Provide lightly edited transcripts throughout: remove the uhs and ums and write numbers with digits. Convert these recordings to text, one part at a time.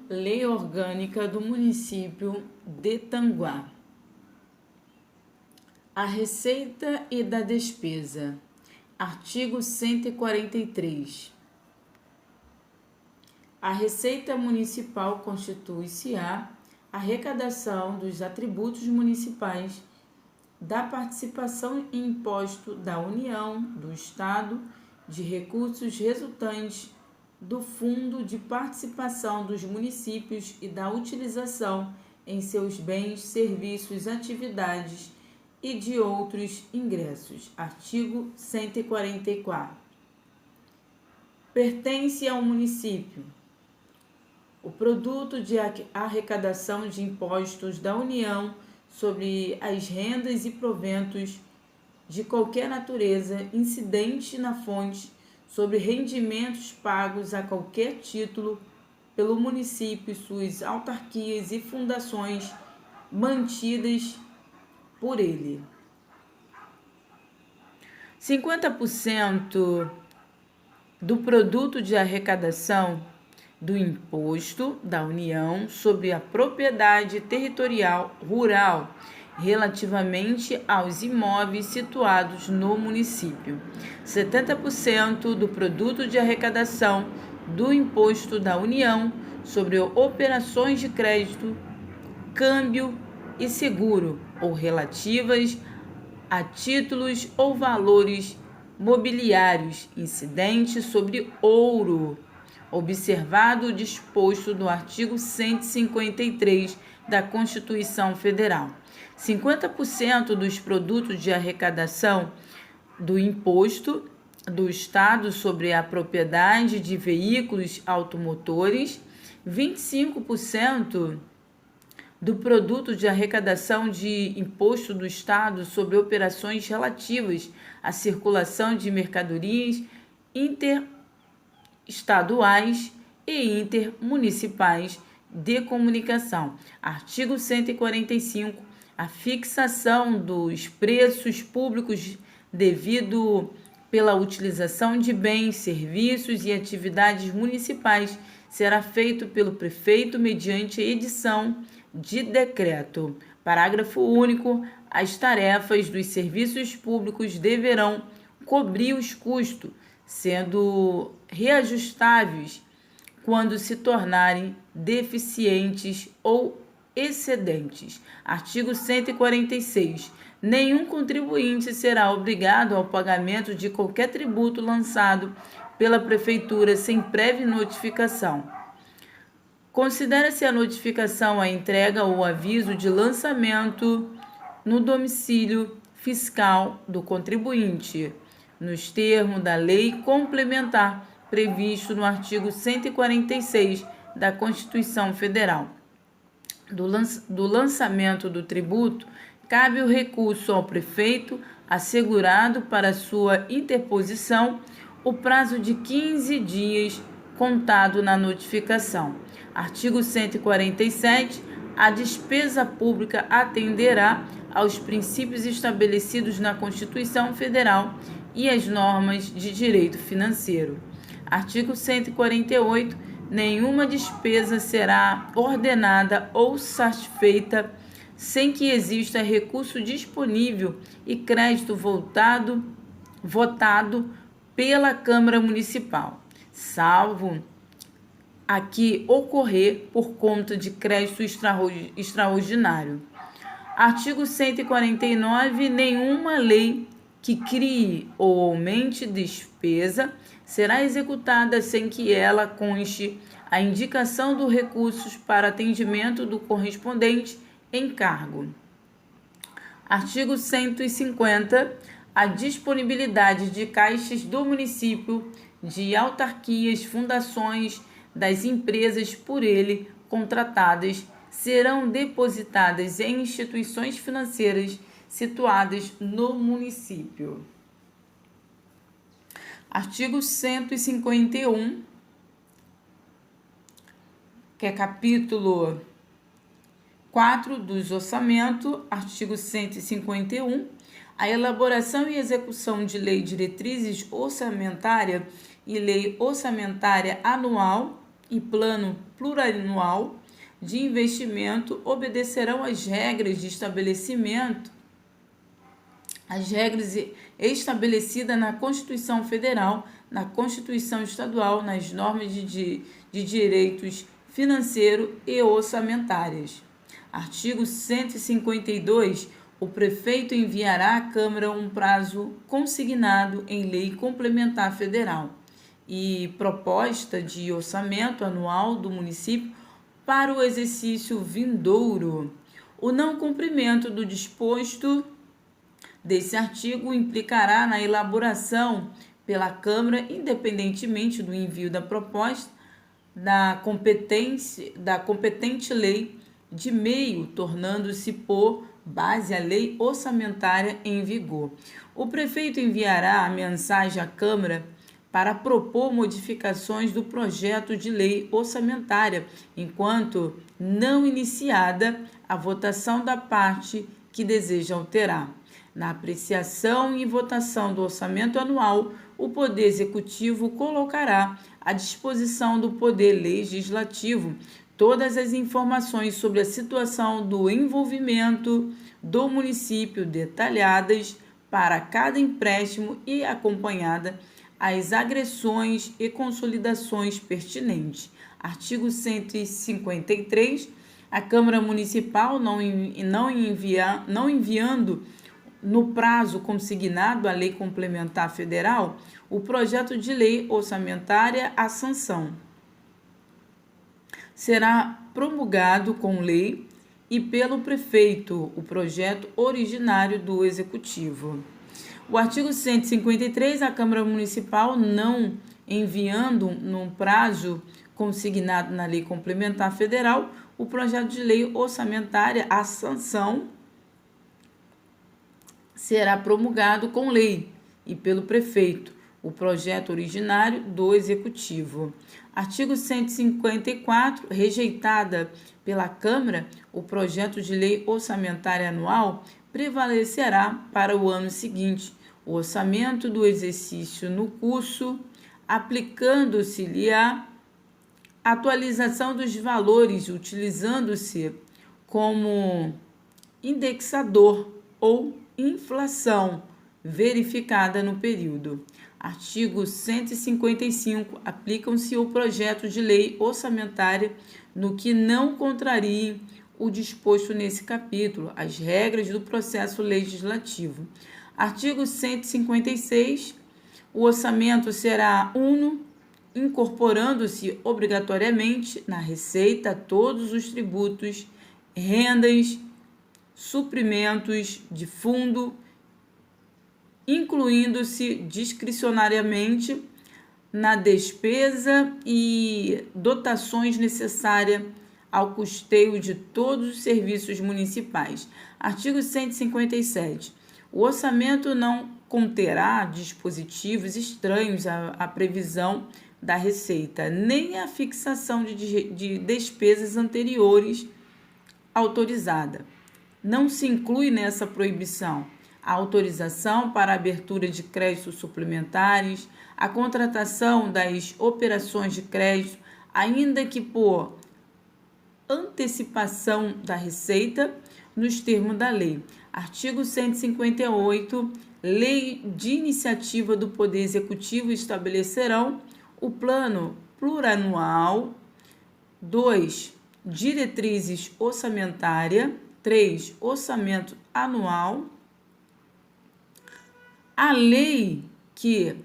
Lei Orgânica do Município de Tanguá. A receita e da despesa. Artigo 143. A receita municipal constitui-se a arrecadação dos atributos municipais, da participação em imposto da União, do Estado, de recursos resultantes do Fundo de Participação dos Municípios e da utilização em seus bens, serviços, atividades e de outros ingressos. Artigo 144. Pertence ao município o produto de arrecadação de impostos da União sobre as rendas e proventos de qualquer natureza incidente na fonte sobre rendimentos pagos a qualquer título pelo município e suas autarquias e fundações mantidas por ele. 50% do produto de arrecadação do imposto da União sobre a propriedade territorial rural relativamente aos imóveis situados no município. 70% do produto de arrecadação do imposto da União sobre operações de crédito, câmbio e seguro ou relativas a títulos ou valores mobiliários incidentes sobre ouro, observado o disposto do artigo 153 da Constituição Federal. 50% dos produtos de arrecadação do imposto do Estado sobre a propriedade de veículos automotores, 25% do produto de arrecadação de imposto do Estado sobre operações relativas à circulação de mercadorias interestaduais e intermunicipais de comunicação. Artigo 145. A fixação dos preços públicos devido pela utilização de bens, serviços e atividades municipais será feito pelo prefeito mediante edição de decreto. Parágrafo único. As tarefas dos serviços públicos deverão cobrir os custos, sendo reajustáveis quando se tornarem deficientes ou excedentes. Artigo 146. Nenhum contribuinte será obrigado ao pagamento de qualquer tributo lançado pela Prefeitura sem prévia notificação. Considera-se a notificação a entrega ou aviso de lançamento no domicílio fiscal do contribuinte, nos termos da lei complementar previsto no artigo 146 da Constituição Federal. Do lançamento do tributo, cabe o recurso ao prefeito, assegurado para sua interposição o prazo de 15 dias contado na notificação. Artigo 147. A despesa pública atenderá aos princípios estabelecidos na Constituição Federal e às normas de direito financeiro. Artigo 148. Nenhuma despesa será ordenada ou satisfeita sem que exista recurso disponível e crédito votado pela Câmara Municipal, salvo a que ocorrer por conta de crédito extraordinário. Artigo 149. Nenhuma lei que crie ou aumente despesa será executada sem que ela conste a indicação dos recursos para atendimento do correspondente encargo. Artigo 150. A disponibilidade de caixas do município, de autarquias, fundações, das empresas por ele contratadas serão depositadas em instituições financeiras situadas no município. Artigo 151, que é capítulo 4 dos orçamentos, artigo 151, a elaboração e execução de lei diretrizes orçamentária e lei orçamentária anual e plano plurianual de investimento obedecerão às regras estabelecidas na Constituição Federal, na Constituição Estadual, nas normas de direitos financeiro e orçamentárias. Artigo 152. O prefeito enviará à Câmara um prazo consignado em lei complementar federal e proposta de orçamento anual do município para o exercício vindouro. O não cumprimento do disposto desse artigo implicará na elaboração pela Câmara, independentemente do envio da proposta, da competente lei de meio, tornando-se por base a lei orçamentária em vigor. O prefeito enviará a mensagem à Câmara para propor modificações do projeto de lei orçamentária, enquanto não iniciada a votação da parte que deseja alterar. Na apreciação e votação do orçamento anual, o Poder Executivo colocará à disposição do Poder Legislativo todas as informações sobre a situação do envolvimento do município detalhadas para cada empréstimo e acompanhada as agressões e consolidações pertinentes. Artigo 153. A Câmara Municipal, não enviando no prazo consignado à Lei Complementar Federal o projeto de lei orçamentária à sanção, será promulgado com lei e pelo prefeito o projeto originário do Executivo. O artigo 153, a Câmara Municipal, não enviando no prazo consignado na Lei Complementar Federal o projeto de lei orçamentária à sanção, será promulgado com lei e pelo prefeito o projeto originário do Executivo. Artigo 154, rejeitada pela Câmara, o projeto de lei orçamentária anual prevalecerá para o ano seguinte, o orçamento do exercício no curso, aplicando-se-lhe a atualização dos valores, utilizando-se como indexador ou inflação verificada no período. Artigo 155. Aplicam-se o projeto de lei orçamentária no que não contrarie o disposto nesse capítulo, as regras do processo legislativo. Artigo 156. O orçamento será uno, incorporando-se obrigatoriamente na receita todos os tributos, rendas, suprimentos de fundo, incluindo-se discricionariamente na despesa e dotações necessárias ao custeio de todos os serviços municipais. Artigo 157. O orçamento não conterá dispositivos estranhos à previsão da receita, nem a fixação de despesas anteriores autorizada. Não se inclui nessa proibição a autorização para a abertura de créditos suplementares, a contratação das operações de crédito, ainda que por antecipação da receita, nos termos da lei. Artigo 158. Lei de iniciativa do Poder Executivo estabelecerão o plano plurianual. 2. Diretrizes orçamentárias. 3. Orçamento anual. A lei que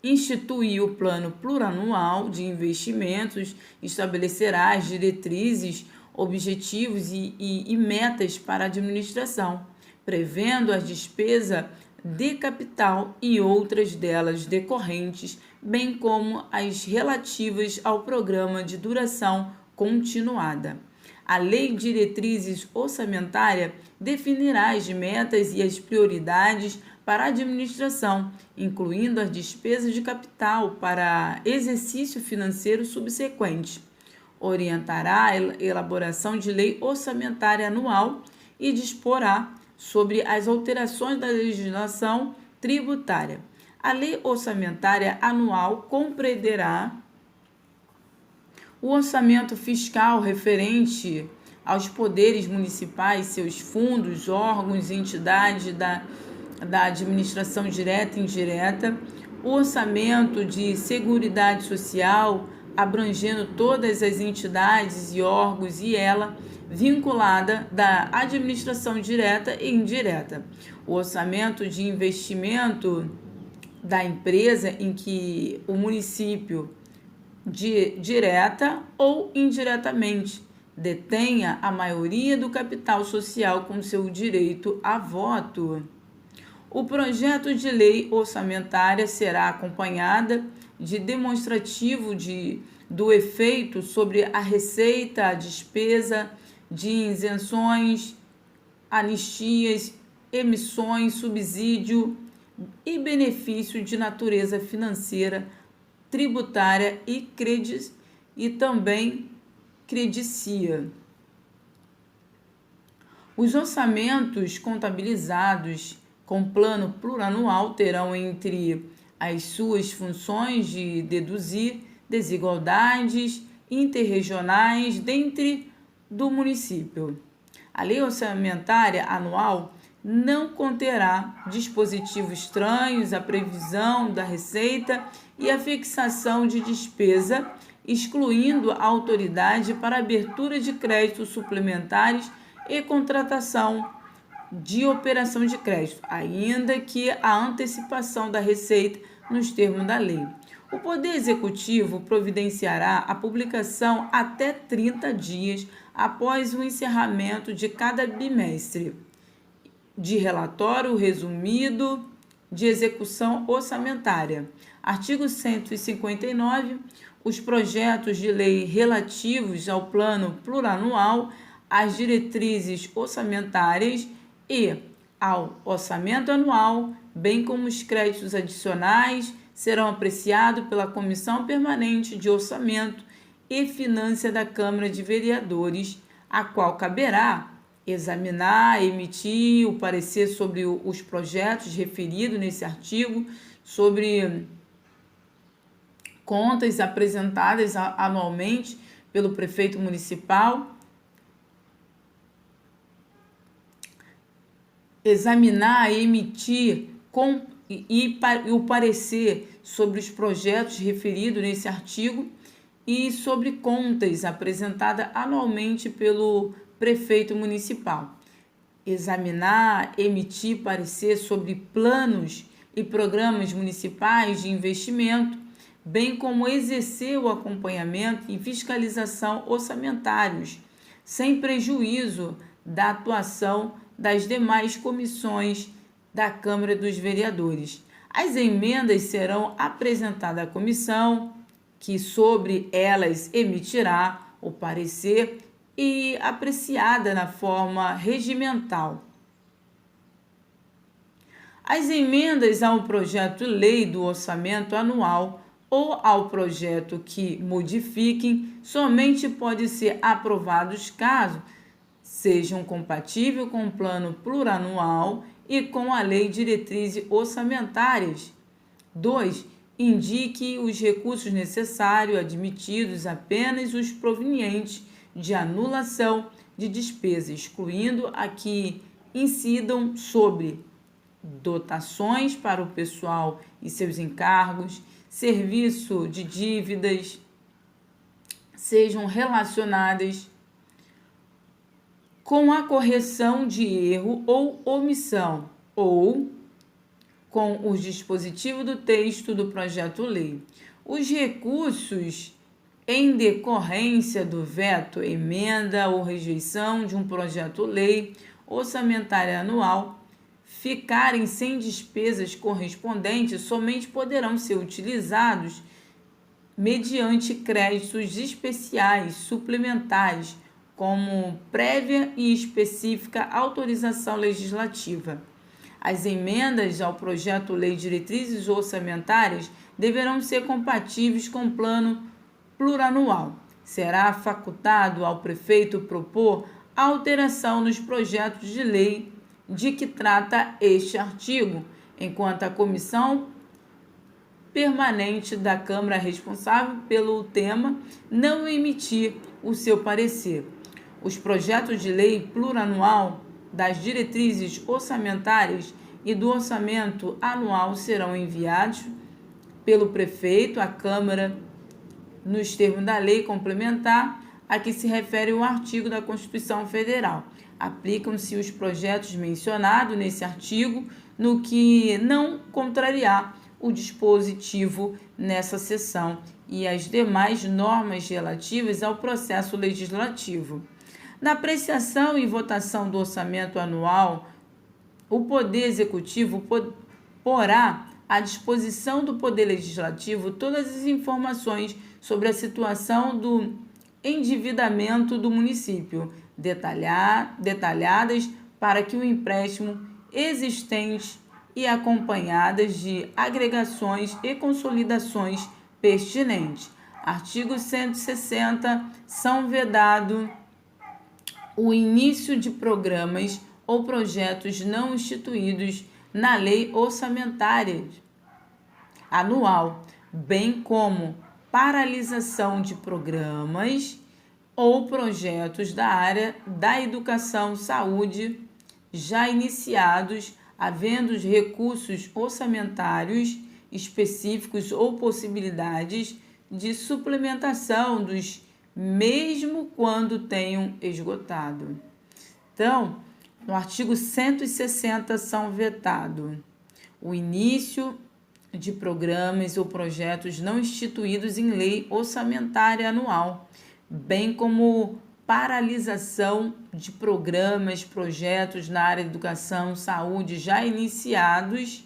instituir o plano plurianual de investimentos estabelecerá as diretrizes, objetivos e metas para a administração, prevendo as despesas de capital e outras delas decorrentes, bem como as relativas ao programa de duração continuada. A Lei de Diretrizes Orçamentárias definirá as metas e as prioridades para a administração, incluindo as despesas de capital para exercício financeiro subsequente. Orientará a elaboração de lei orçamentária anual e disporá sobre as alterações da legislação tributária. A lei orçamentária anual compreenderá O orçamento fiscal referente aos poderes municipais, seus fundos, órgãos e entidades da administração direta e indireta. O orçamento de Seguridade Social, abrangendo todas as entidades e órgãos e ela vinculada da administração direta e indireta. O orçamento de investimento da empresa em que o município direta ou indiretamente detenha a maioria do capital social com seu direito a voto. O projeto de lei orçamentária será acompanhada de demonstrativo do efeito sobre a receita, a despesa, de isenções, anistias, emissões, subsídio e benefício de natureza financeira, tributária e também credicia. Os orçamentos contabilizados com plano plurianual terão entre as suas funções de deduzir desigualdades interregionais dentro do município. A lei orçamentária anual não conterá dispositivos estranhos à previsão da receita e à fixação de despesa, excluindo a autoridade para abertura de créditos suplementares e contratação de operação de crédito, ainda que a antecipação da receita nos termos da lei. O Poder Executivo providenciará a publicação até 30 dias após o encerramento de cada bimestre de relatório resumido de execução orçamentária. Artigo 159. Os projetos de lei relativos ao plano plurianual, às diretrizes orçamentárias e ao orçamento anual, bem como os créditos adicionais, serão apreciados pela Comissão Permanente de Orçamento e Finanças da Câmara de Vereadores, a qual caberá examinar, emitir o parecer sobre os projetos referidos nesse artigo, sobre contas apresentadas anualmente pelo prefeito municipal, examinar e emitir o parecer sobre os projetos referidos nesse artigo e sobre contas apresentadas anualmente pelo prefeito municipal. Examinar, emitir parecer sobre planos e programas municipais de investimento, bem como exercer o acompanhamento e fiscalização orçamentários, sem prejuízo da atuação das demais comissões da Câmara dos Vereadores. As emendas serão apresentadas à comissão, que sobre elas emitirá o parecer e apreciada na forma regimental. As emendas ao projeto de lei do orçamento anual ou ao projeto que modifiquem somente podem ser aprovados caso sejam compatíveis com o plano plurianual e com a lei de diretrizes orçamentárias. 2. Indique os recursos necessários admitidos apenas os provenientes de anulação de despesa, excluindo a que incidam sobre dotações para o pessoal e seus encargos, serviço de dívidas, sejam relacionadas com a correção de erro ou omissão, ou com os dispositivos do texto do projeto-lei. Os recursos em decorrência do veto, emenda ou rejeição de um projeto-lei orçamentário anual ficarem sem despesas correspondentes somente poderão ser utilizados mediante créditos especiais suplementares, como prévia e específica autorização legislativa. As emendas ao projeto-lei de diretrizes orçamentárias deverão ser compatíveis com o plano plurianual. Será facultado ao prefeito propor alteração nos projetos de lei de que trata este artigo, enquanto a comissão permanente da Câmara responsável pelo tema não emitir o seu parecer. Os projetos de lei plurianual das diretrizes orçamentárias e do orçamento anual serão enviados pelo prefeito à Câmara nos termos da lei complementar a que se refere o artigo da Constituição Federal. Aplicam-se os projetos mencionados nesse artigo, no que não contrariar o dispositivo nessa seção e as demais normas relativas ao processo legislativo. Na apreciação e votação do orçamento anual, o Poder Executivo porá à disposição do Poder Legislativo todas as informações sobre a situação do endividamento do município, detalhadas para que o empréstimo existente e acompanhadas de agregações e consolidações pertinentes. Artigo 160. São vedado o início de programas ou projetos não instituídos na lei orçamentária anual, bem como paralisação de programas ou projetos da área da educação, saúde já iniciados, havendo os recursos orçamentários específicos ou possibilidades de suplementação dos mesmo quando tenham esgotado. Então, no artigo 160 são vetados o início de programas ou projetos não instituídos em lei orçamentária anual, bem como paralisação de programas, projetos na área de educação, saúde já iniciados,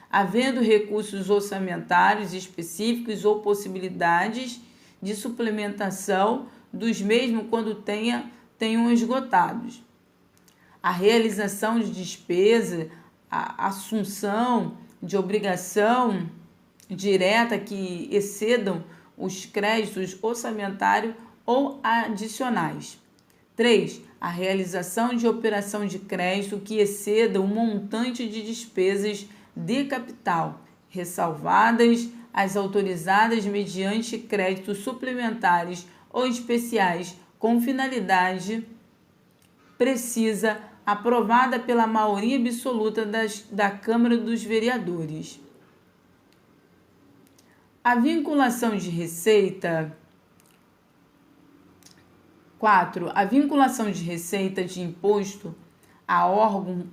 havendo recursos orçamentários específicos ou possibilidades de suplementação dos mesmos quando tenham esgotados. A realização de despesa, a assunção de obrigação direta que excedam os créditos orçamentários ou adicionais. 3. A realização de operação de crédito que exceda o montante de despesas de capital, ressalvadas as autorizadas mediante créditos suplementares ou especiais com finalidade precisa, aprovada pela maioria absoluta da Câmara dos Vereadores. A vinculação de receita. 4. A vinculação de receita de imposto a órgão,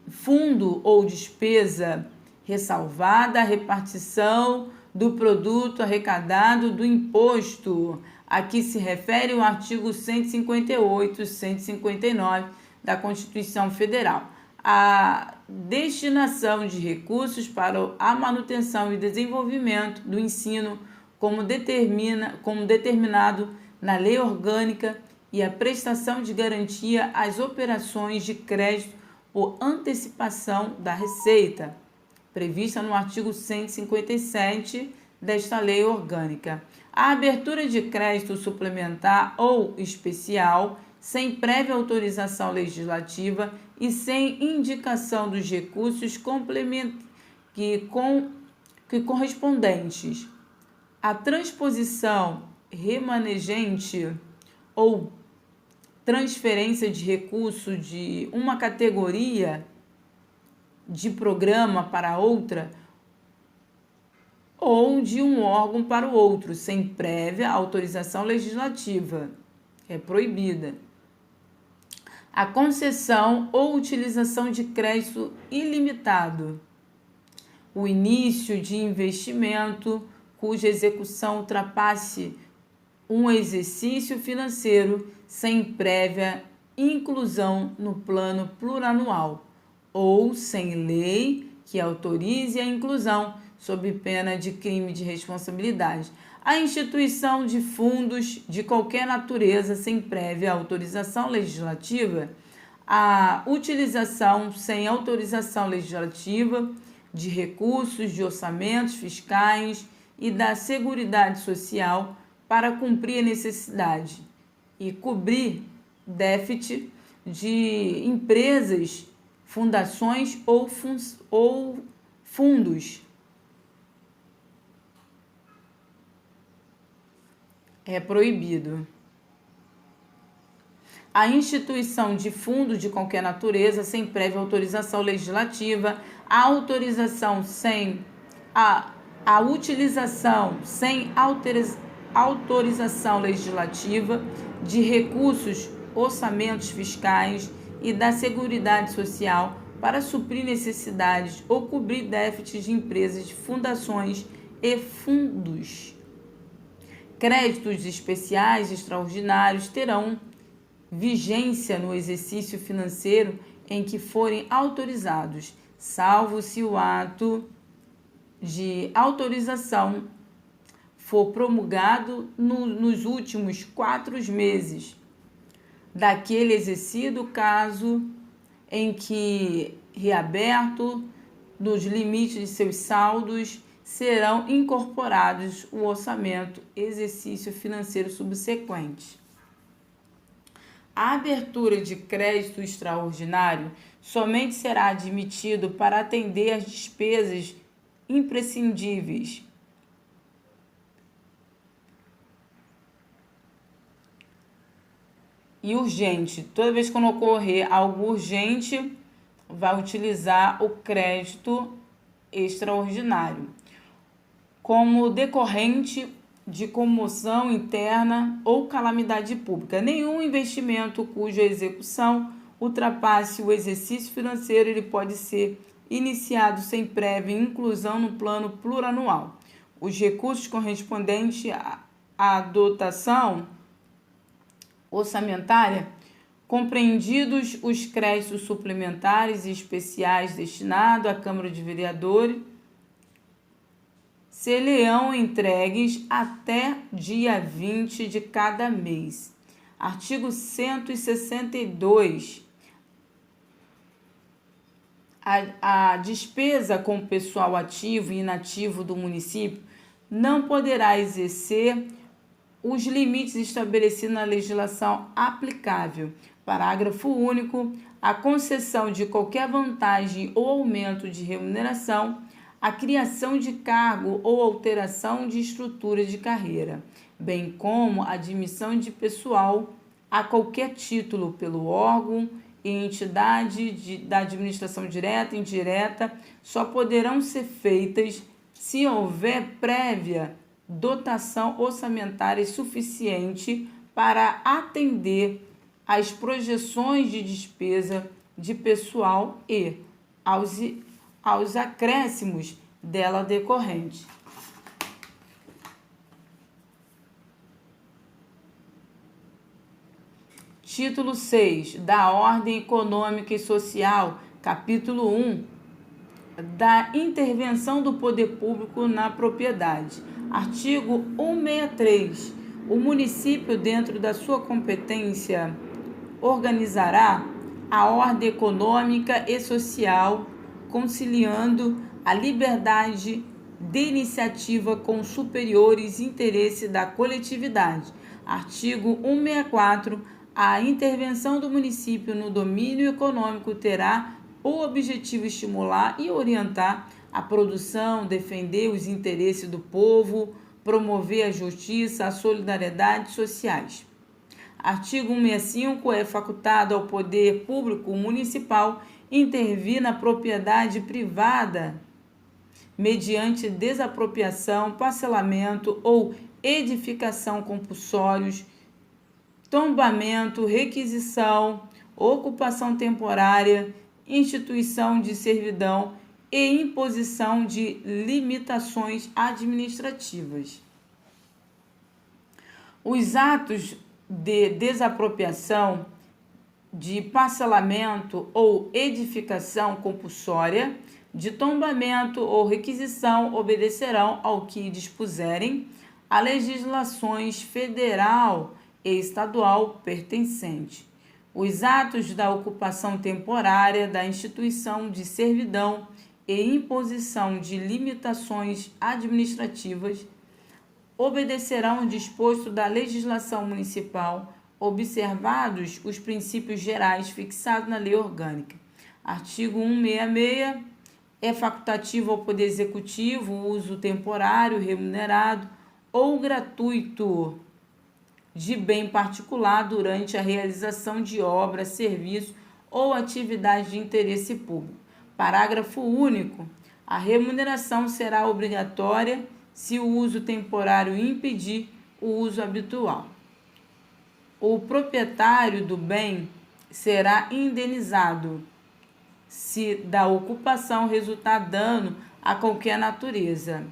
fundo ou despesa, ressalvada a repartição do produto arrecadado do imposto, a que se refere o artigo 158 e 159 da Constituição Federal. A destinação de recursos para a manutenção e desenvolvimento do ensino, como determinado na Lei Orgânica, e a prestação de garantia às operações de crédito por antecipação da receita, prevista no artigo 157 desta Lei Orgânica. A abertura de crédito suplementar ou especial, sem prévia autorização legislativa e sem indicação dos recursos correspondentes. A transposição remanescente ou transferência de recurso de uma categoria de programa para outra ou de um órgão para o outro, sem prévia autorização legislativa, é proibida. A concessão ou utilização de crédito ilimitado. O início de investimento cuja execução ultrapasse um exercício financeiro sem prévia inclusão no plano plurianual ou sem lei que autorize a inclusão, sob pena de crime de responsabilidade. A instituição de fundos de qualquer natureza sem prévia autorização legislativa, a utilização sem autorização legislativa de recursos de orçamentos fiscais e da Seguridade Social para cumprir a necessidade e cobrir déficit de empresas, fundações ou fundos. é proibido. A instituição de fundo de qualquer natureza sem prévia autorização legislativa, a utilização sem autorização legislativa de recursos, orçamentos fiscais e da Seguridade Social para suprir necessidades ou cobrir déficits de empresas, fundações e fundos. Créditos especiais extraordinários terão vigência no exercício financeiro em que forem autorizados, salvo se o ato de autorização for promulgado nos últimos 4 meses daquele exercido, caso em que reaberto, nos limites de seus saldos, serão incorporados o orçamento, exercício financeiro subsequente. A abertura de crédito extraordinário somente será admitido para atender às despesas imprescindíveis e urgente. Toda vez que ocorrer algo urgente, vai utilizar o crédito extraordinário. Como decorrente de comoção interna ou calamidade pública. Nenhum investimento cuja execução ultrapasse o exercício financeiro, ele pode ser iniciado sem prévia inclusão no plano plurianual. Os recursos correspondentes à dotação orçamentária, compreendidos os créditos suplementares e especiais destinados à Câmara de Vereadores, serão entregues até dia 20 de cada mês. Artigo 162. A despesa com pessoal ativo e inativo do município não poderá exercer os limites estabelecidos na legislação aplicável. Parágrafo único. A concessão de qualquer vantagem ou aumento de remuneração, a criação de cargo ou alteração de estrutura de carreira, bem como a admissão de pessoal a qualquer título pelo órgão e entidade da administração direta e indireta, só poderão ser feitas se houver prévia dotação orçamentária suficiente para atender às projeções de despesa de pessoal e aos acréscimos dela decorrente. Título 6 da Ordem Econômica e Social, capítulo 1, da intervenção do poder público na propriedade. Artigo 163. O município, dentro da sua competência, organizará a ordem econômica e social, conciliando a liberdade de iniciativa com os superiores interesses da coletividade. Artigo 164. A intervenção do município no domínio econômico terá o objetivo estimular e orientar a produção, defender os interesses do povo, promover a justiça, a solidariedade sociais. Artigo 165. É facultado ao poder público municipal intervir na propriedade privada mediante desapropriação, parcelamento ou edificação compulsórios, tombamento, requisição, ocupação temporária, instituição de servidão e imposição de limitações administrativas. Os atos de desapropriação, de parcelamento ou edificação compulsória, de tombamento ou requisição obedecerão ao que dispuserem a legislações federal e estadual pertencente. Os atos da ocupação temporária, da instituição de servidão e imposição de limitações administrativas obedecerão ao disposto da legislação municipal, observados os princípios gerais fixados na lei orgânica. Artigo 166. É facultativo ao Poder Executivo o uso temporário, remunerado ou gratuito de bem particular durante a realização de obra, serviço ou atividade de interesse público. Parágrafo único. A remuneração será obrigatória se o uso temporário impedir o uso habitual. O proprietário do bem será indenizado se da ocupação resultar dano a qualquer natureza.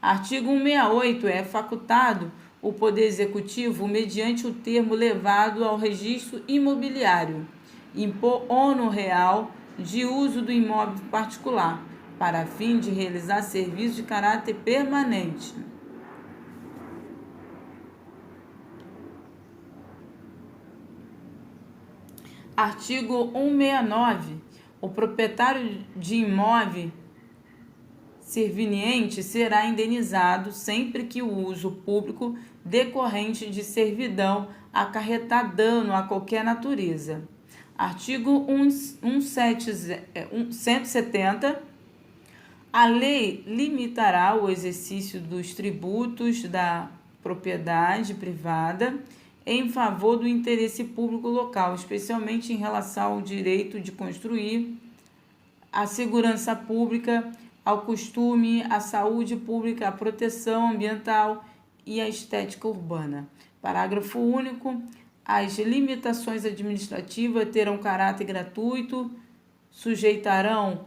Artigo 168. É facultado o Poder Executivo, mediante o termo levado ao registro imobiliário, impor ônus real de uso do imóvel particular, para fim de realizar serviço de caráter permanente. Artigo 169. O proprietário de imóvel serviente será indenizado sempre que o uso público decorrente de servidão acarretar dano a qualquer natureza. Artigo 170. A lei limitará o exercício dos tributos da propriedade privada em favor do interesse público local, especialmente em relação ao direito de construir, à segurança pública, ao costume, à saúde pública, à proteção ambiental e à estética urbana. Parágrafo único. As limitações administrativas terão caráter gratuito, sujeitarão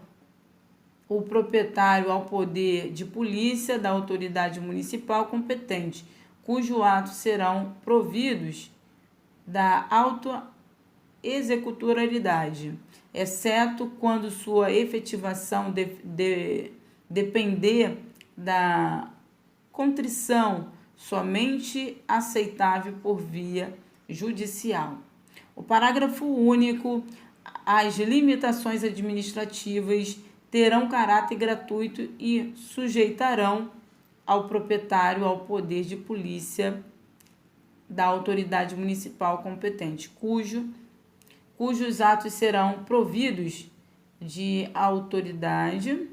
o proprietário ao poder de polícia da autoridade municipal competente, cujos atos serão providos da auto-executoriedade, exceto quando sua efetivação depender da contrição somente aceitável por via judicial. O parágrafo único. As limitações administrativas terão caráter gratuito e sujeitarão ao proprietário ao poder de polícia da autoridade municipal competente, cujos atos serão providos de autoridade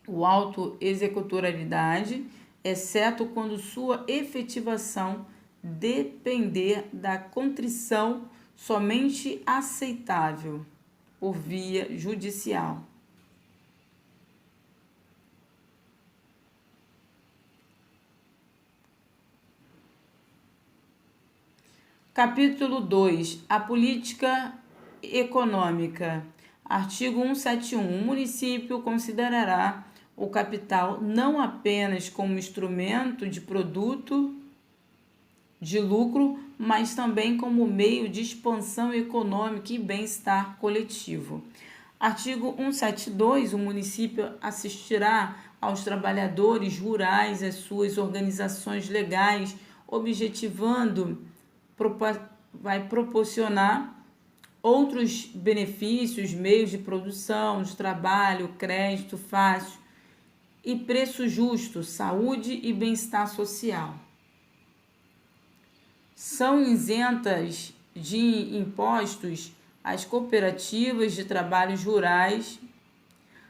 ou auto-executoriedade, exceto quando sua efetivação depender da contrição somente aceitável por via judicial. Capítulo 2. A política econômica. Artigo 171. O município considerará o capital não apenas como instrumento de produto de lucro, mas também como meio de expansão econômica e bem-estar coletivo. Artigo 172. O município assistirá aos trabalhadores rurais, às suas organizações legais, vai proporcionar outros benefícios, meios de produção, de trabalho, crédito fácil e preço justo, saúde e bem-estar social. São isentas de impostos as cooperativas de trabalhos rurais.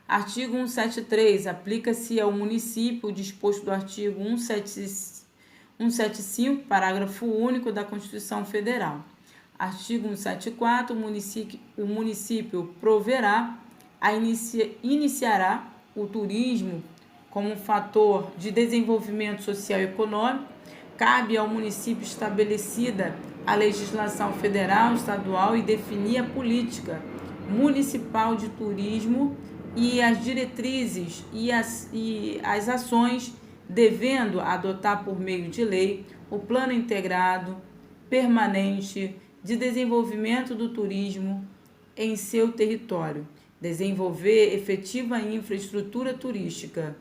Artigo 173. Aplica-se ao município o disposto do artigo 175, parágrafo único da Constituição Federal. Artigo 174. O município proverá, iniciará o turismo como um fator de desenvolvimento social e econômico. Cabe ao município estabelecida a legislação federal, estadual e definir a política municipal de turismo e as diretrizes e as ações, devendo adotar por meio de lei o plano integrado permanente de desenvolvimento do turismo em seu território, desenvolver efetiva infraestrutura turística,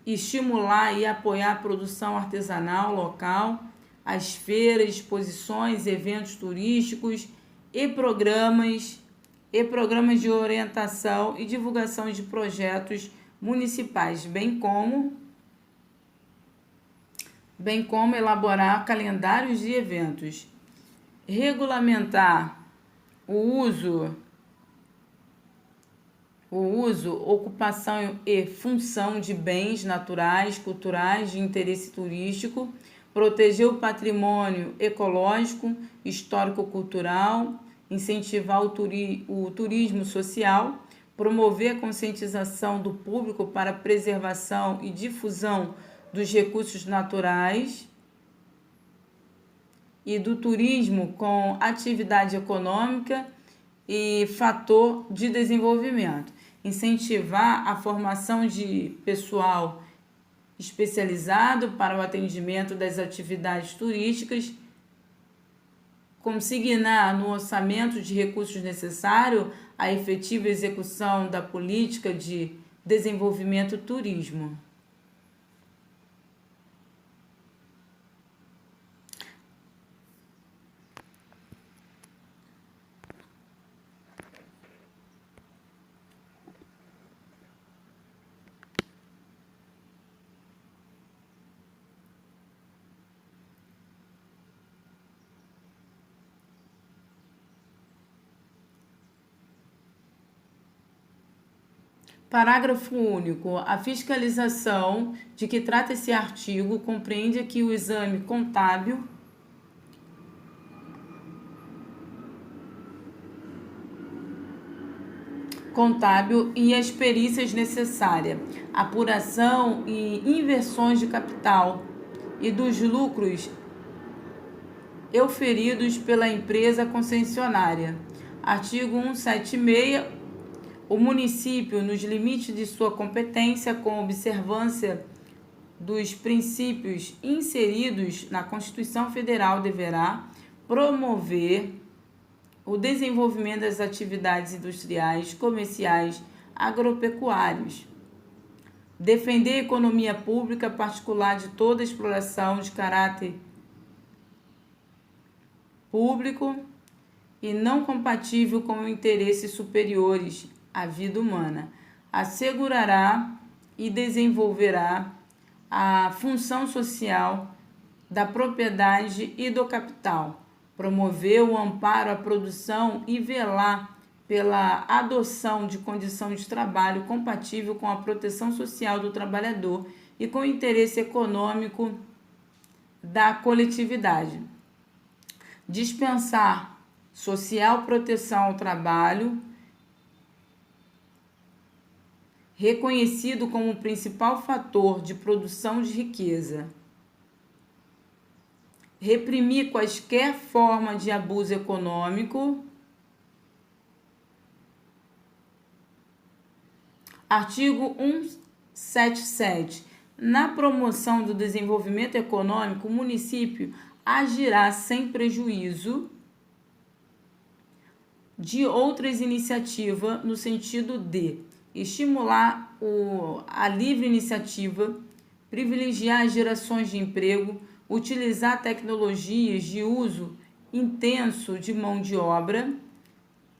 estimular e apoiar a produção artesanal local, as feiras, exposições, eventos turísticos e programas de orientação e divulgação de projetos municipais, bem como elaborar calendários de eventos, regulamentar o uso, ocupação e função de bens naturais, culturais de interesse turístico, proteger o patrimônio ecológico, histórico-cultural, incentivar o turismo social, promover a conscientização do público para a preservação e difusão dos recursos naturais e do turismo com atividade econômica e fator de desenvolvimento. Incentivar a formação de pessoal especializado para o atendimento das atividades turísticas, consignar no orçamento de recursos necessário a efetiva execução da política de desenvolvimento turismo. Parágrafo único. A fiscalização de que trata esse artigo compreende que o exame contábil e as perícias necessárias, apuração e inversões de capital e dos lucros auferidos pela empresa concessionária. Artigo 176. O município, nos limites de sua competência, com observância dos princípios inseridos na Constituição Federal, deverá promover o desenvolvimento das atividades industriais, comerciais, agropecuários, defender a economia pública particular de toda exploração de caráter público e não compatível com interesses superiores à vida humana, assegurará e desenvolverá a função social da propriedade e do capital, promover o amparo à produção e velar pela adoção de condição de trabalho compatível com a proteção social do trabalhador e com o interesse econômico da coletividade. Dispensar social proteção ao trabalho, reconhecido como o principal fator de produção de riqueza. Reprimir quaisquer forma de abuso econômico. Artigo 177. Na promoção do desenvolvimento econômico, o município agirá sem prejuízo de outras iniciativas no sentido de estimular a livre iniciativa, privilegiar as gerações de emprego, utilizar tecnologias de uso intenso de mão de obra,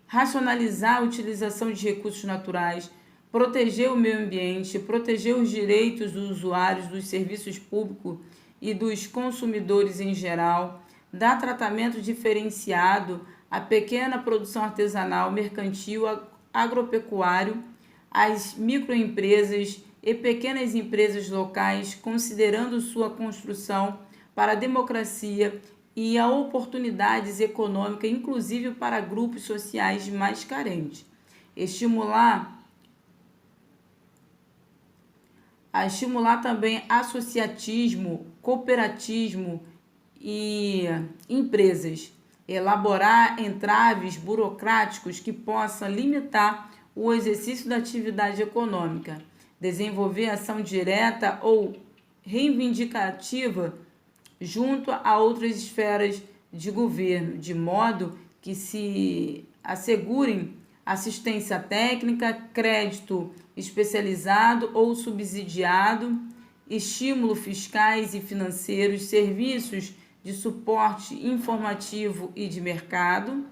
racionalizar a utilização de recursos naturais, proteger o meio ambiente, proteger os direitos dos usuários dos serviços públicos e dos consumidores em geral, dar tratamento diferenciado à pequena produção artesanal, mercantil, agropecuário, às microempresas e pequenas empresas locais, considerando sua construção para a democracia e a oportunidades econômicas, inclusive para grupos sociais mais carentes. Estimular também associatismo, cooperativismo e empresas. Elaborar entraves burocráticos que possam limitar o exercício da atividade econômica. Desenvolver ação direta ou reivindicativa junto a outras esferas de governo, de modo que se assegurem assistência técnica, crédito especializado ou subsidiado, estímulos fiscais e financeiros, serviços de suporte informativo e de mercado.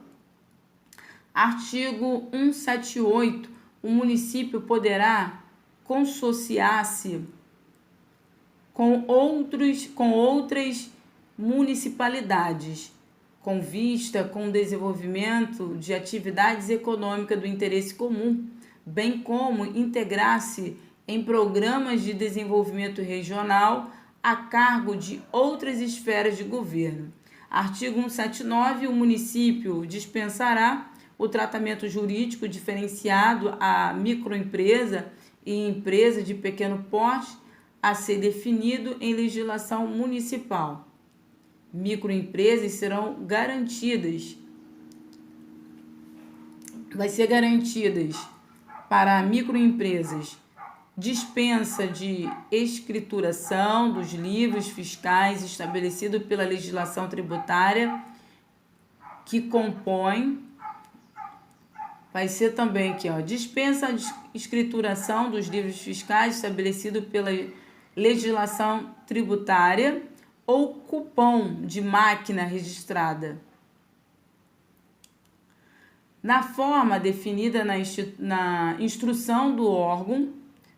Artigo 178. O município poderá consociar-se com outras municipalidades, com vista com o desenvolvimento de atividades econômicas do interesse comum, bem como integrar-se em programas de desenvolvimento regional, a cargo de outras esferas de governo. Artigo 179. O município dispensará o tratamento jurídico diferenciado à microempresa e empresa de pequeno porte a ser definido em legislação municipal. Microempresas serão garantidas. Vai ser garantidas para microempresas dispensa de escrituração dos livros fiscais estabelecido pela legislação tributária que compõe. Vai ser também aqui, dispensa de escrituração dos livros fiscais estabelecido pela legislação tributária ou cupom de máquina registrada na forma definida na instrução do órgão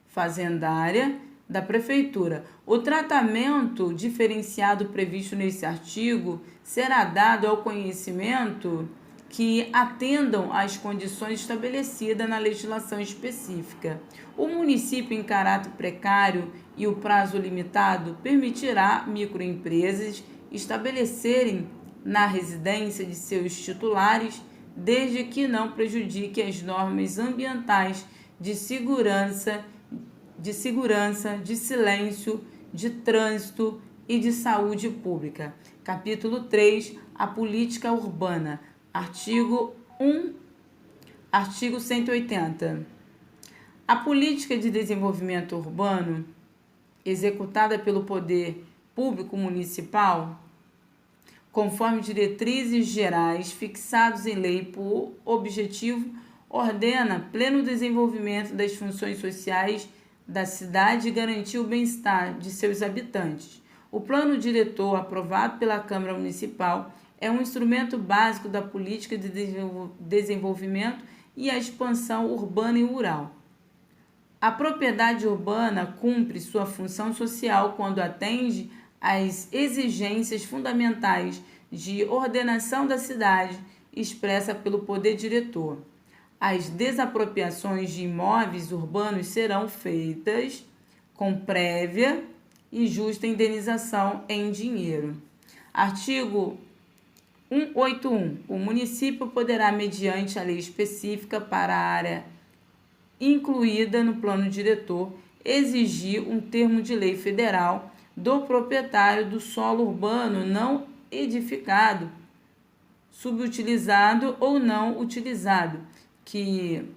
fazendária da Prefeitura. O tratamento diferenciado previsto nesse artigo será dado ao conhecimento que atendam às condições estabelecidas na legislação específica. O município em caráter precário e o prazo limitado permitirá microempresas estabelecerem na residência de seus titulares, desde que não prejudique as normas ambientais de segurança, de silêncio, de trânsito e de saúde pública. Capítulo 3. A política urbana. Artigo 180. A política de desenvolvimento urbano, executada pelo poder público municipal, conforme diretrizes gerais fixados em lei por objetivo, ordena pleno desenvolvimento das funções sociais da cidade e garantir o bem-estar de seus habitantes. O plano diretor aprovado pela Câmara Municipal é um instrumento básico da política de desenvolvimento e a expansão urbana e rural. A propriedade urbana cumpre sua função social quando atende às exigências fundamentais de ordenação da cidade expressa pelo poder diretor. As desapropriações de imóveis urbanos serão feitas com prévia e justa indenização em dinheiro. Artigo 181. O município poderá, mediante a lei específica para a área incluída no plano diretor, exigir um termo de lei federal do proprietário do solo urbano não edificado, subutilizado ou não utilizado, que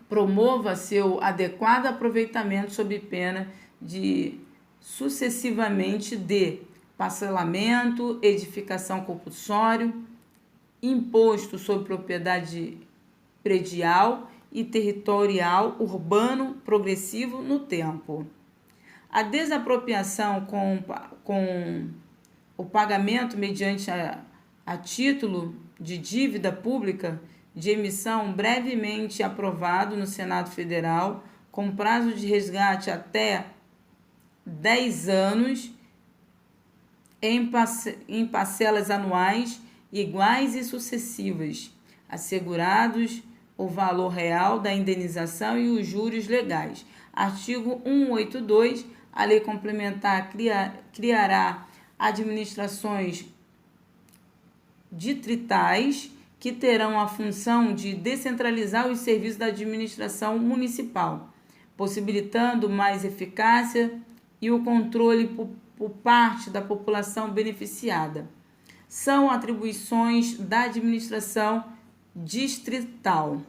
promova seu adequado aproveitamento sob pena de sucessivamente de parcelamento, edificação compulsório, imposto sobre propriedade predial e territorial urbano progressivo no tempo. A desapropriação com o pagamento mediante a título de dívida pública de emissão brevemente aprovado no Senado Federal, com prazo de resgate até 10 anos, em parcelas anuais iguais e sucessivas, assegurados o valor real da indenização e os juros legais. Artigo 182. A lei complementar criará administrações distritais que terão a função de descentralizar os serviços da administração municipal, possibilitando mais eficácia e o controle por parte da população beneficiada. São atribuições da administração distrital: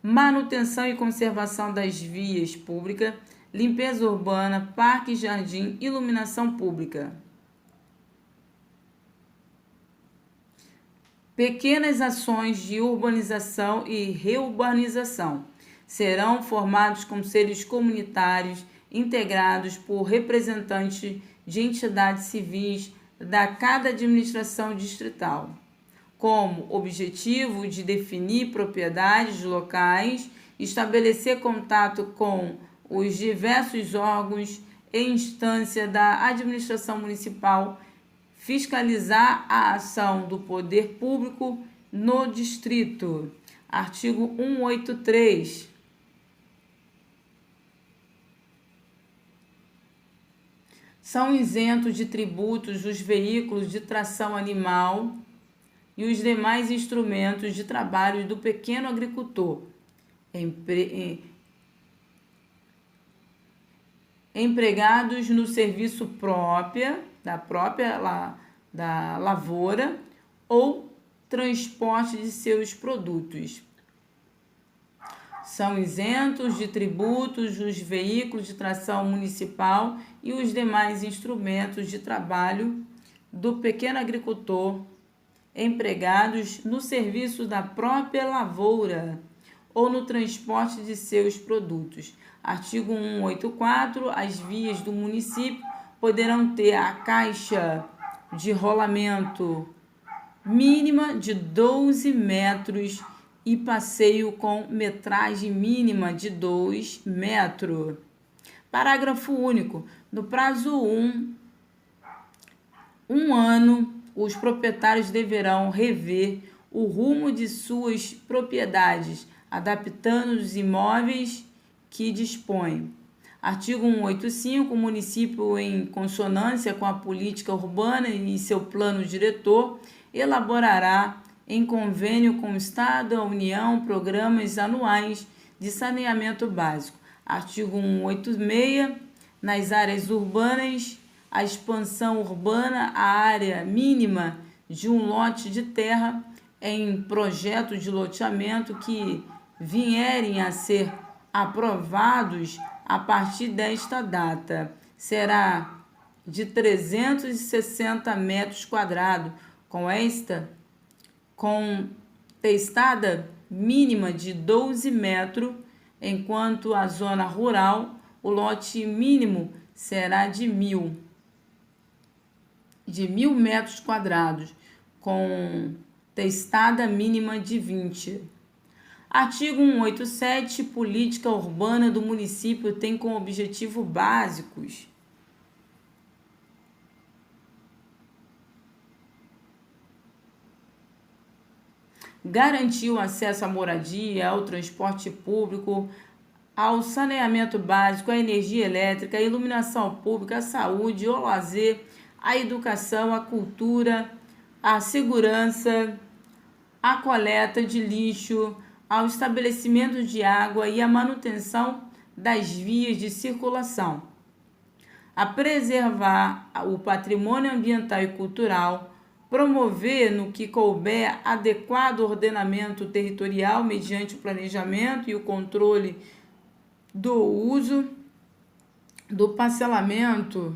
manutenção e conservação das vias públicas, limpeza urbana, parque e jardim, iluminação pública. Pequenas ações de urbanização e reurbanização serão formados conselhos comunitários integrados por representantes de entidades civis da cada administração distrital, como objetivo de definir propriedades locais, estabelecer contato com os diversos órgãos e instâncias da administração municipal, fiscalizar a ação do poder público no distrito. Artigo 183. São isentos de tributos os veículos de tração animal e os demais instrumentos de trabalho do pequeno agricultor, empregados no serviço da lavoura ou transporte de seus produtos. São isentos de tributos os veículos de tração municipal e os demais instrumentos de trabalho do pequeno agricultor, empregados no serviço da própria lavoura ou no transporte de seus produtos. Artigo 184. As vias do município poderão ter a caixa de rolamento mínima de 12 metros e passeio com metragem mínima de 2 metros. Parágrafo único. No prazo 1 ano, os proprietários deverão rever o rumo de suas propriedades, adaptando os imóveis que dispõem. Artigo 185. O município, em consonância com a política urbana e seu plano diretor, elaborará, em convênio com o Estado e a União, programas anuais de saneamento básico. Artigo 186. Nas áreas urbanas, a expansão urbana, a área mínima de um lote de terra em projeto de loteamento que vierem a ser aprovados a partir desta data será de 360 metros quadrados, com testada mínima de 12 metros, enquanto a zona rural, o lote mínimo será de 1.000 metros quadrados, com testada mínima de 20. Artigo 187. Política urbana do município tem como objetivo básicos: garantir o acesso à moradia, ao transporte público, ao saneamento básico, à energia elétrica, à iluminação pública, à saúde, ao lazer, à educação, à cultura, à segurança, à coleta de lixo, ao estabelecimento de água e à manutenção das vias de circulação, a preservar o patrimônio ambiental e cultural, promover, no que couber, adequado ordenamento territorial mediante o planejamento e o controle do uso, do parcelamento,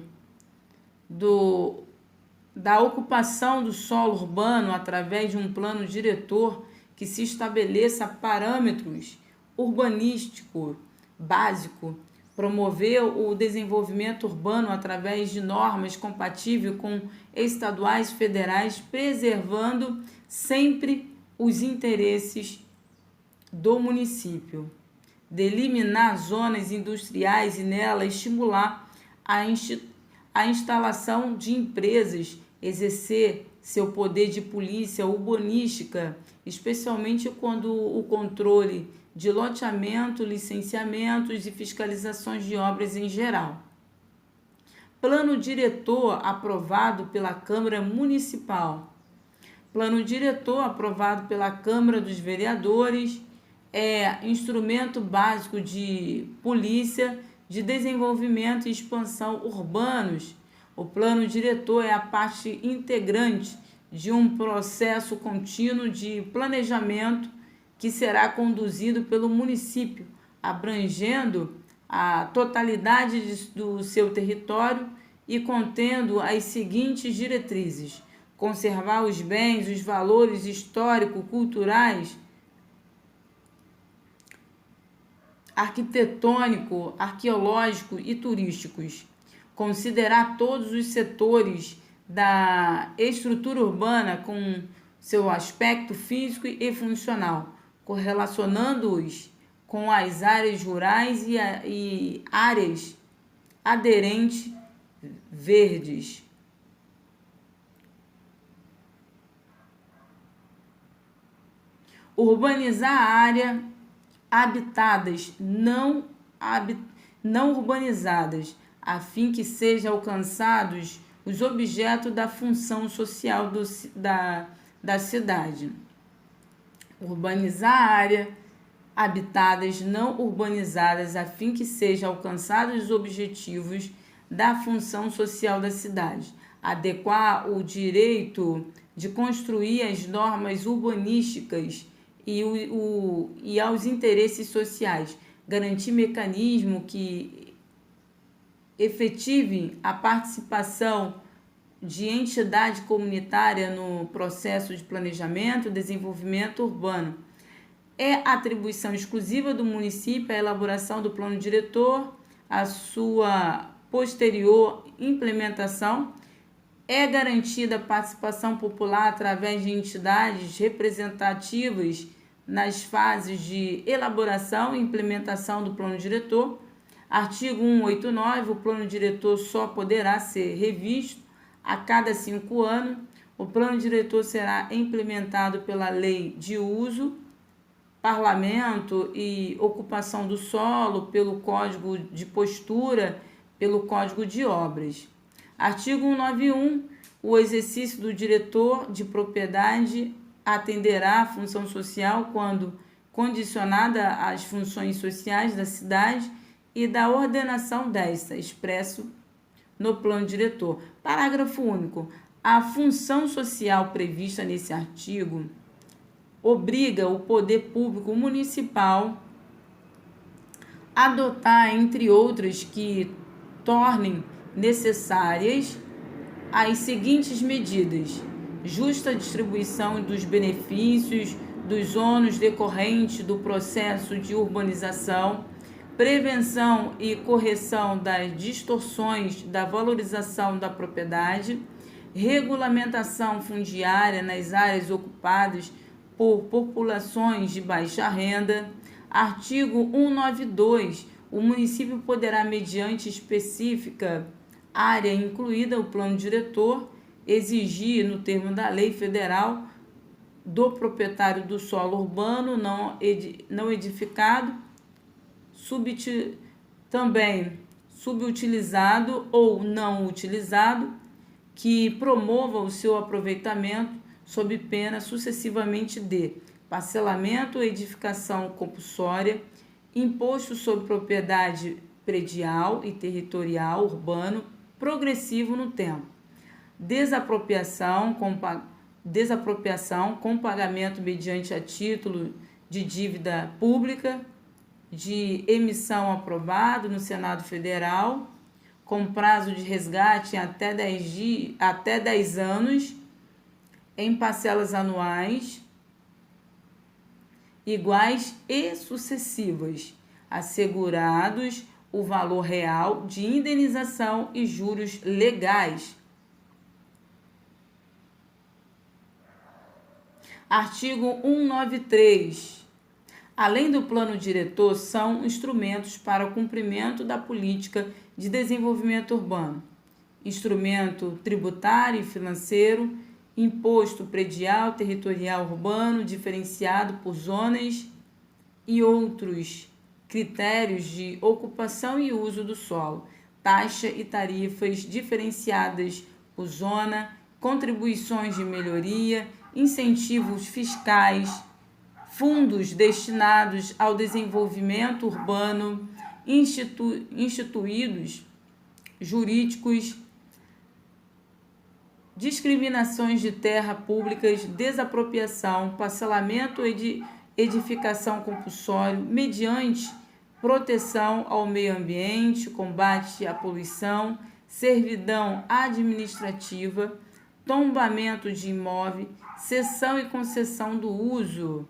da ocupação do solo urbano através de um plano diretor que se estabeleça parâmetros urbanísticos básicos, promover o desenvolvimento urbano através de normas compatíveis com estaduais e federais, preservando sempre os interesses do município, deliminar zonas industriais e nela estimular a instalação de empresas, exercer seu poder de polícia urbanística, especialmente quando o controle de loteamento, licenciamentos e fiscalizações de obras em geral. Plano diretor aprovado pela Câmara Municipal. Plano diretor aprovado pela Câmara dos Vereadores é instrumento básico de polícia, de desenvolvimento e expansão urbanos. O plano diretor é a parte integrante de um processo contínuo de planejamento que será conduzido pelo município, abrangendo a totalidade do seu território e contendo as seguintes diretrizes: conservar os bens, os valores históricos, culturais, arquitetônico, arqueológico e turísticos, considerar todos os setores da estrutura urbana com seu aspecto físico e funcional, correlacionando-os com as áreas rurais e áreas aderentes verdes. Urbanizar a área habitadas não urbanizadas, a fim que sejam alcançados os objetos da função social da cidade. Urbanizar a área habitadas não urbanizadas a fim que sejam alcançados os objetivos da função social da cidade. Adequar o direito de construir as normas urbanísticas e aos interesses sociais. Garantir mecanismo que efetivem a participação de entidade comunitária no processo de planejamento e desenvolvimento urbano. É atribuição exclusiva do município a elaboração do plano diretor, a sua posterior implementação. É garantida a participação popular através de entidades representativas nas fases de elaboração e implementação do plano diretor. Artigo 189, o plano diretor só poderá ser revisto a cada 5 anos. O plano diretor será implementado pela lei de uso, parlamento e ocupação do solo, pelo Código de Postura, pelo Código de Obras. Artigo 191, o exercício do diretor de propriedade atenderá à função social quando condicionada às funções sociais da cidade e da ordenação desta, expresso no plano diretor. Parágrafo único. A função social prevista nesse artigo obriga o poder público municipal a adotar, entre outras, que tornem necessárias as seguintes medidas: justa distribuição dos benefícios, dos ônus decorrentes do processo de urbanização, prevenção e correção das distorções da valorização da propriedade, regulamentação fundiária nas áreas ocupadas por populações de baixa renda. Artigo 192. O município poderá, mediante específica área incluída no plano diretor, exigir, no termo da lei federal, do proprietário do solo urbano não edificado, também subutilizado ou não utilizado, que promova o seu aproveitamento sob pena sucessivamente de parcelamento, edificação compulsória, imposto sobre propriedade predial e territorial urbano progressivo no tempo, desapropriação com pagamento mediante a título de dívida pública, de emissão aprovado no Senado Federal, com prazo de resgate em até 10 anos, em parcelas anuais iguais e sucessivas, assegurados o valor real de indenização e juros legais. Artigo 193. Além do plano diretor, são instrumentos para o cumprimento da política de desenvolvimento urbano: instrumento tributário e financeiro, imposto predial territorial urbano diferenciado por zonas e outros critérios de ocupação e uso do solo, taxa e tarifas diferenciadas por zona, contribuições de melhoria, incentivos fiscais, fundos destinados ao desenvolvimento urbano, instituídos jurídicos, discriminações de terra públicas, desapropriação, parcelamento e edificação compulsório, mediante proteção ao meio ambiente, combate à poluição, servidão administrativa, tombamento de imóvel, cessão e concessão do uso